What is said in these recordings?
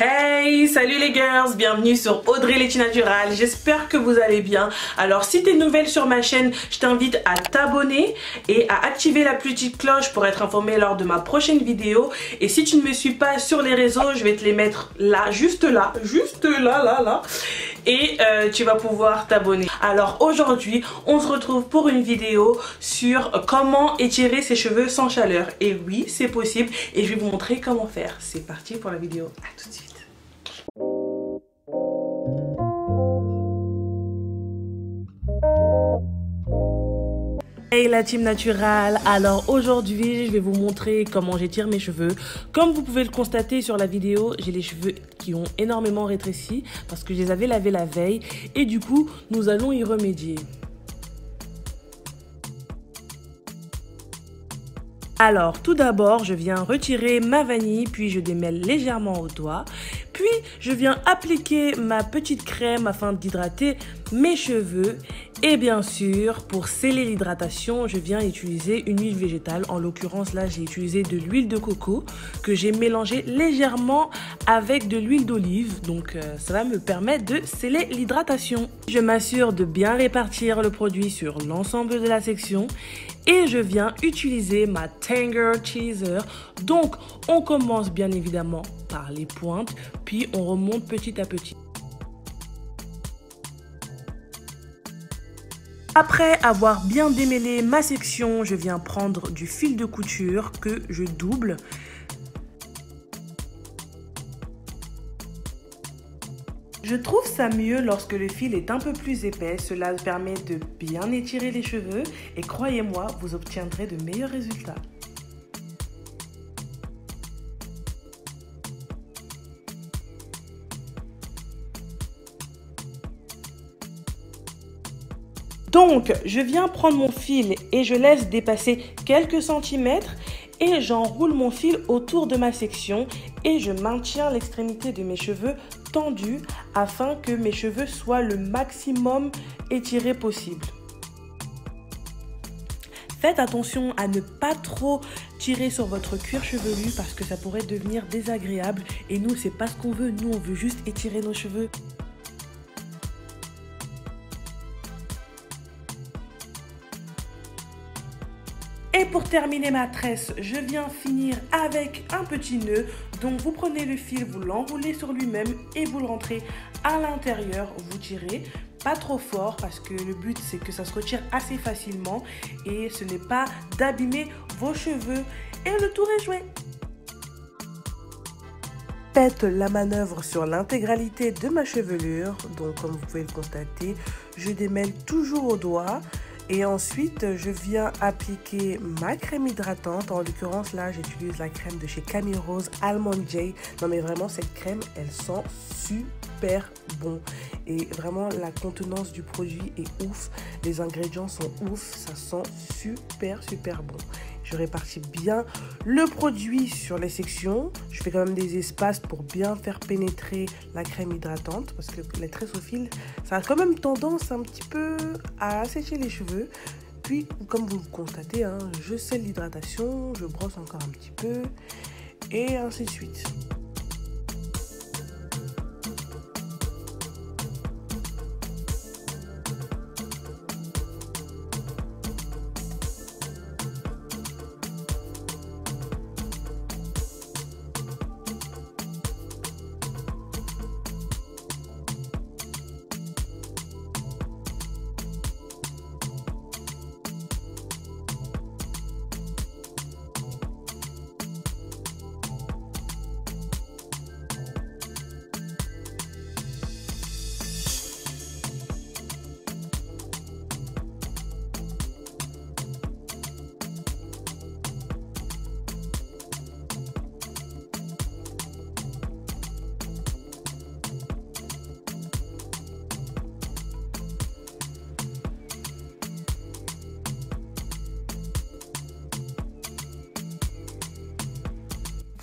Hey, salut les girls, bienvenue sur Audrey Letty Naturale, j'espère que vous allez bien. Alors si tu es nouvelle sur ma chaîne, je t'invite à t'abonner et à activer la petite cloche pour être informé lors de ma prochaine vidéo. Et si tu ne me suis pas sur les réseaux, je vais te les mettre là, juste là, là. Et tu vas pouvoir t'abonner. Alors aujourd'hui, on se retrouve pour une vidéo sur comment étirer ses cheveux sans chaleur. Et oui, c'est possible et je vais vous montrer comment faire. C'est parti pour la vidéo, à tout de suite. Hey la team naturale, alors aujourd'hui je vais vous montrer comment j'étire mes cheveux. Comme vous pouvez le constater sur la vidéo, j'ai les cheveux qui ont énormément rétréci parce que je les avais lavés la veille et du coup nous allons y remédier. Alors tout d'abord je viens retirer ma vanille puis je démêle légèrement au doigt. Puis je viens appliquer ma petite crème afin d'hydrater mes cheveux. Et bien sûr, pour sceller l'hydratation, je viens utiliser une huile végétale. En l'occurrence, là, j'ai utilisé de l'huile de coco que j'ai mélangée légèrement avec de l'huile d'olive. Donc, ça va me permettre de sceller l'hydratation. Je m'assure de bien répartir le produit sur l'ensemble de la section. Et je viens utiliser ma Tanger Teaser. Donc, on commence bien évidemment par les pointes, puis on remonte petit à petit. Après avoir bien démêlé ma section, je viens prendre du fil de couture que je double. Je trouve ça mieux lorsque le fil est un peu plus épais, cela permet de bien étirer les cheveux et croyez-moi, vous obtiendrez de meilleurs résultats. Donc, je viens prendre mon fil et je laisse dépasser quelques centimètres et j'enroule mon fil autour de ma section et je maintiens l'extrémité de mes cheveux tendus afin que mes cheveux soient le maximum étirés possible. Faites attention à ne pas trop tirer sur votre cuir chevelu parce que ça pourrait devenir désagréable et nous, c'est pas ce qu'on veut. Nous, on veut juste étirer nos cheveux. Et pour terminer ma tresse, je viens finir avec un petit nœud. Donc vous prenez le fil, vous l'enroulez sur lui-même et vous le rentrez à l'intérieur. Vous tirez pas trop fort parce que le but c'est que ça se retire assez facilement et ce n'est pas d'abîmer vos cheveux. Et le tour est joué. Faites la manœuvre sur l'intégralité de ma chevelure. Donc comme vous pouvez le constater, je démêle toujours au doigt. Et ensuite, je viens appliquer ma crème hydratante. En l'occurrence, là, j'utilise la crème de chez Camille Rose Almond J. Non, mais vraiment, cette crème, elle sent super bon. Et vraiment, la contenance du produit est ouf. Les ingrédients sont ouf. Ça sent super bon. Je répartis bien le produit sur les sections. Je fais quand même des espaces pour bien faire pénétrer la crème hydratante parce que les tresses au fil, ça a quand même tendance un petit peu à assécher les cheveux. Puis, comme vous le constatez, hein, je scelle l'hydratation, je brosse encore un petit peu et ainsi de suite.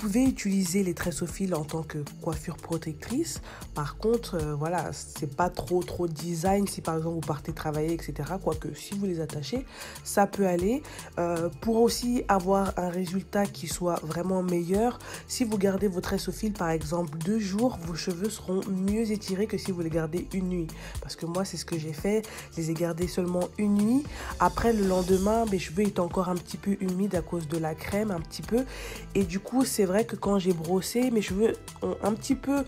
pouvez utiliser les tresses au fil en tant que coiffure protectrice. Par contre, voilà, c'est pas trop design si par exemple vous partez travailler, etc. Quoique si vous les attachez, ça peut aller. Pour aussi avoir un résultat qui soit vraiment meilleur, si vous gardez vos tresses au fil par exemple 2 jours, vos cheveux seront mieux étirés que si vous les gardez une nuit. Parce que moi, c'est ce que j'ai fait. Je les ai gardés seulement une nuit. Après, le lendemain, mes cheveux étaient encore un petit peu humides à cause de la crème, un petit peu. Et du coup, c'est vrai que quand j'ai brossé, mes cheveux ont un petit peu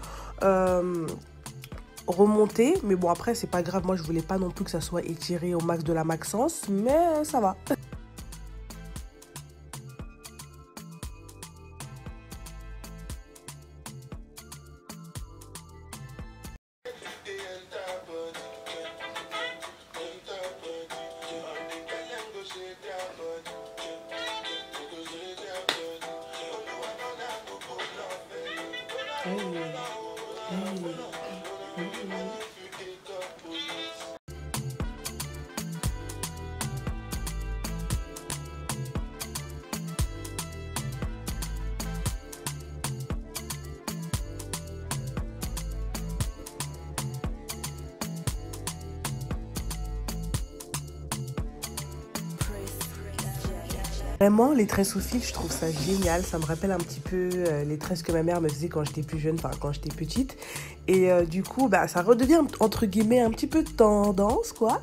remonté. Mais bon, après, c'est pas grave. Moi, je voulais pas non plus que ça soit étiré au max de la maxence. Mais ça va. Vraiment, les tresses au fil, je trouve ça génial. Ça me rappelle un petit peu les tresses que ma mère me faisait quand j'étais plus jeune, enfin quand j'étais petite. Et du coup, bah, ça redevient entre guillemets un petit peu tendance, quoi.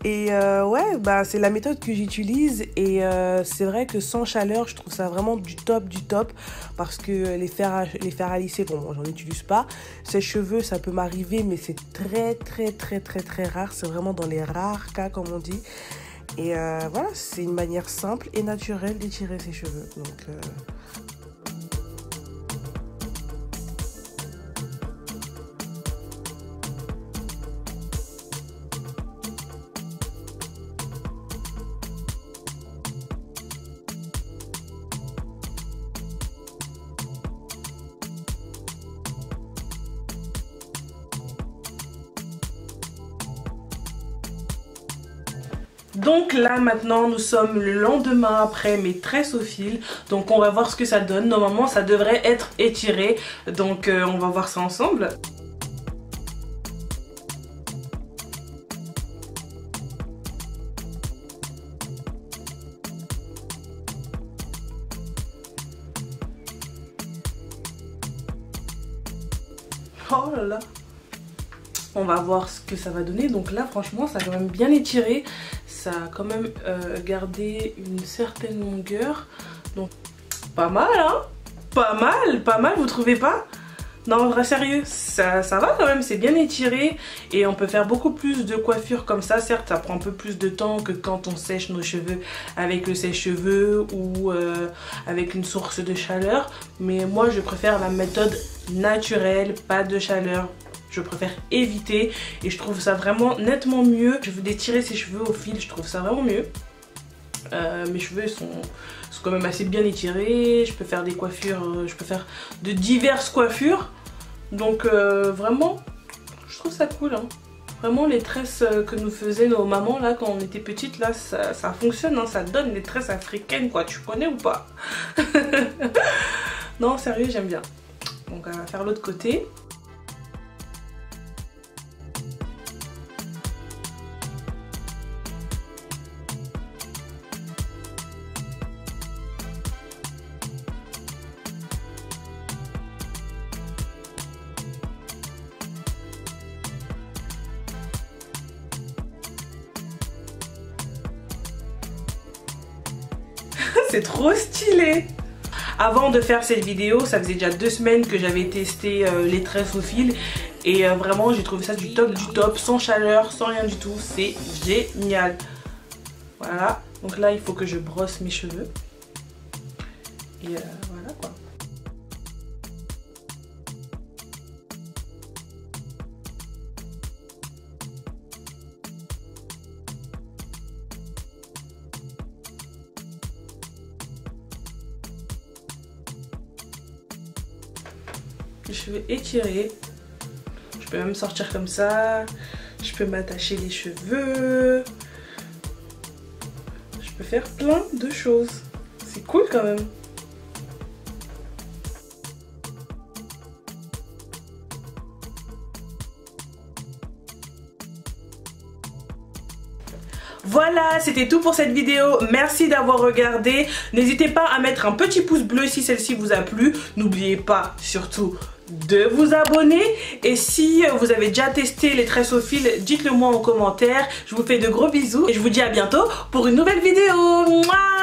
Et ouais, bah, c'est la méthode que j'utilise. Et c'est vrai que sans chaleur, je trouve ça vraiment du top. Parce que les fers à lisser, bon, j'en utilise pas. Sèche-cheveux, ça peut m'arriver, mais c'est très rare. C'est vraiment dans les rares cas, comme on dit. Et voilà, c'est une manière simple et naturelle d'étirer ses cheveux. Donc, Donc là maintenant nous sommes le lendemain après mes tresses au fil. Donc on va voir ce que ça donne. Normalement ça devrait être étiré. Donc on va voir ça ensemble. Oh là là. On va voir ce que ça va donner. Donc là franchement ça a quand même bien étiré. Ça a quand même gardé une certaine longueur. Donc pas mal hein. Pas mal, vous trouvez pas? Non en vrai sérieux, ça va quand même, c'est bien étiré. Et on peut faire beaucoup plus de coiffure comme ça. Certes ça prend un peu plus de temps que quand on sèche nos cheveux avec le sèche-cheveux ou avec une source de chaleur. Mais moi je préfère la méthode naturelle, pas de chaleur. Je préfère éviter et je trouve ça vraiment nettement mieux. Je veux d'étirer ses cheveux au fil, je trouve ça vraiment mieux. Mes cheveux sont quand même assez bien étirés. Je peux faire des coiffures, je peux faire de diverses coiffures. Donc vraiment, je trouve ça cool. Hein. Vraiment les tresses que nous faisaient nos mamans là quand on était petites, là ça fonctionne. Hein, ça donne les tresses africaines quoi. Tu connais ou pas? Non sérieux j'aime bien. Donc on va faire l'autre côté. C'est trop stylé. Avant de faire cette vidéo, ça faisait déjà 2 semaines que j'avais testé les tresses au fil. Et vraiment j'ai trouvé ça du top, sans chaleur, sans rien du tout. C'est génial. Voilà, donc là il faut que je brosse mes cheveux. Et voilà quoi. Les cheveux étirés. Je peux même sortir comme ça. Je peux m'attacher les cheveux. Je peux faire plein de choses. C'est cool quand même. Voilà, c'était tout pour cette vidéo. Merci d'avoir regardé. N'hésitez pas à mettre un petit pouce bleu si celle-ci vous a plu. N'oubliez pas surtout de vous abonner. Et si vous avez déjà testé les tresses au fil, dites-le moi en commentaire. Je vous fais de gros bisous et je vous dis à bientôt pour une nouvelle vidéo. Mouah!